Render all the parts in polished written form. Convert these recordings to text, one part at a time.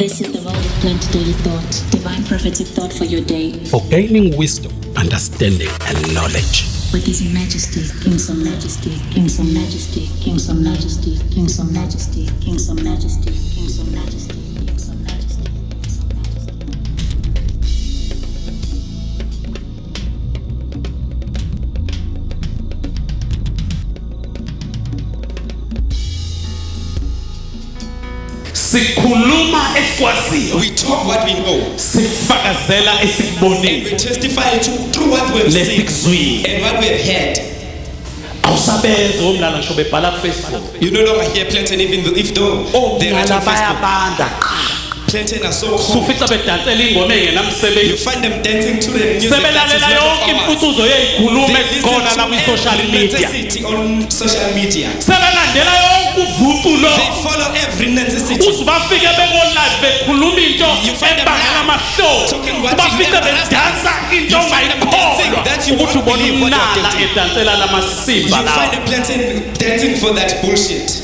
This is the world of Plenty Daily Thought, divine prophetic thought for your day. For gaining wisdom, understanding, and knowledge. With His Majesty, King Majesty, King Majesty, King Majesty, King Majesty, King Majesty, King Majesty, King Majesty. We talk what we know. And we testify through what we have seen and what we have heard. You no longer hear Plenty even if though they write on Facebook. Plenty are so cool. You find them dancing to the music that is not of ours. They listen to every necessity on social media. They follow every necessity. You find them talking what you never understand. You find them dancing that you won't believe what they're dancing. You find them dancing for that bullshit.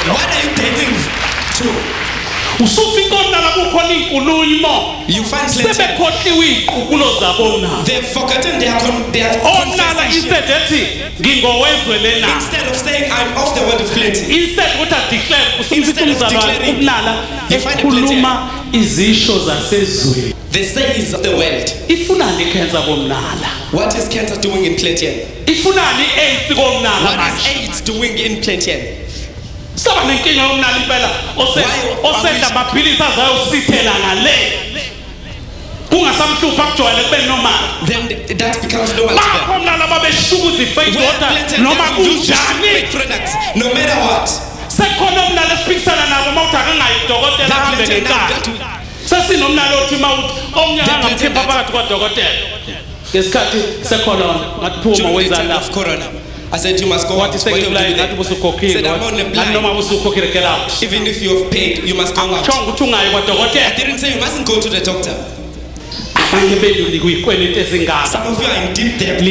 What are you dancing to? You find plenty. They've forgotten their confession. Instead of saying I'm off the word of plenty. Instead of declaring, you find plenty. They say it's of the world. What is cancer doing in Plenty? What is AIDS doing in Plenty? Then that becomes normal to them. No matter what. Of corona. I said you must go out. Said I'm only blind. Get out. Even if you have paid, you must go out. I didn't say you mustn't go to the doctor. Some of you are in deep debt. You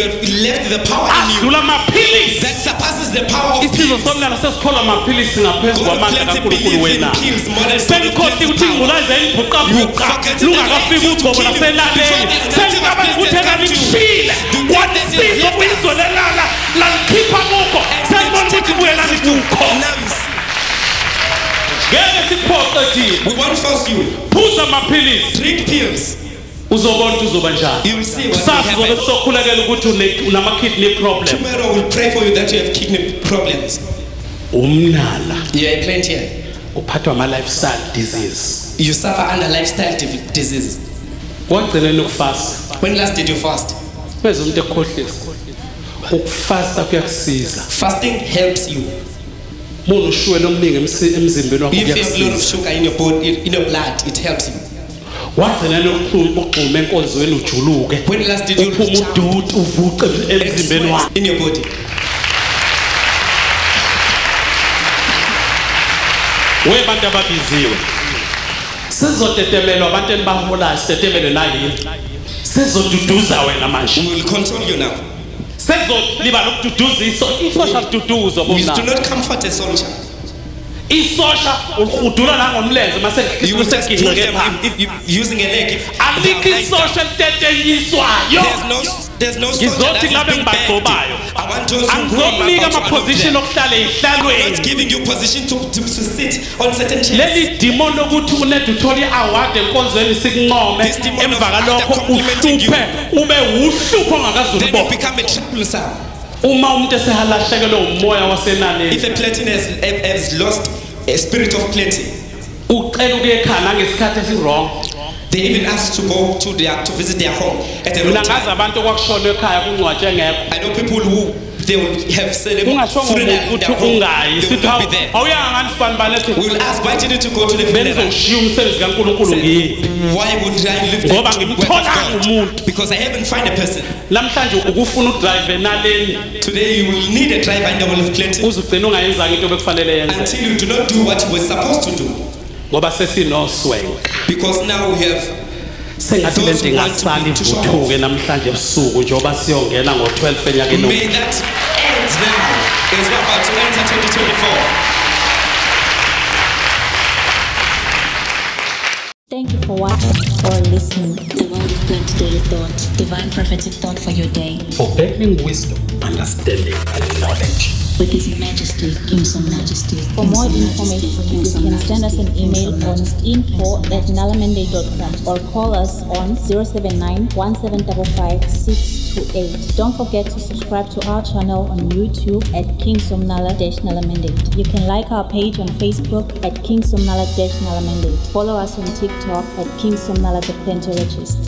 have left the power in you that surpasses the power of pills. God of Plenty believes in pills more than God of Plenty's power. You forget to kill you before the representative of Plenty come to you. Do not let them we won't force you. Drink pills. You will see what will happen. Tomorrow we'll pray for you that you have kidney problems. Yeah, Plenty. Lifestyle disease. You suffer under lifestyle disease. When last did you fast? Fasting helps you. If you have a lot of sugar in your body, in your blood, it helps you. When last did you in your body? We will control you now. We do not comfort a soldier. You will just kill them if using a leg. There's no soldier that is being begged. I want those who roam about one of them. I'm not giving you position to sit on certain chairs. This demon of after complimenting you, then you become a troublesome. If a Plenty has lost a spirit of Plenty, they even ask to go to visit their home at the wrong time. I know people who they will have said they will not be there. We will ask, why didn't you go to the funeral? Why would I live there? Because I haven't found a person. Today you will need a driver in the world of Plenty until you do not do what you were supposed to do. Because now we have those who want to show off. May that end now. It's about to enter 2024. Thank you for watching or listening. The world of plenty daily thought, divine prophetic thought for your day. For gaining wisdom, understanding, and knowledge. With His Majesty, King Majesty. For more information, you can send us an email on info@inalamende.com or call us on 079-1755-628. Don't forget to subscribe to our channel on YouTube at King Somnala-Nalamendate. You can like our page on Facebook at King Somnala-Nalamendate. Follow us on TikTok at King Somnala the Plentiologist.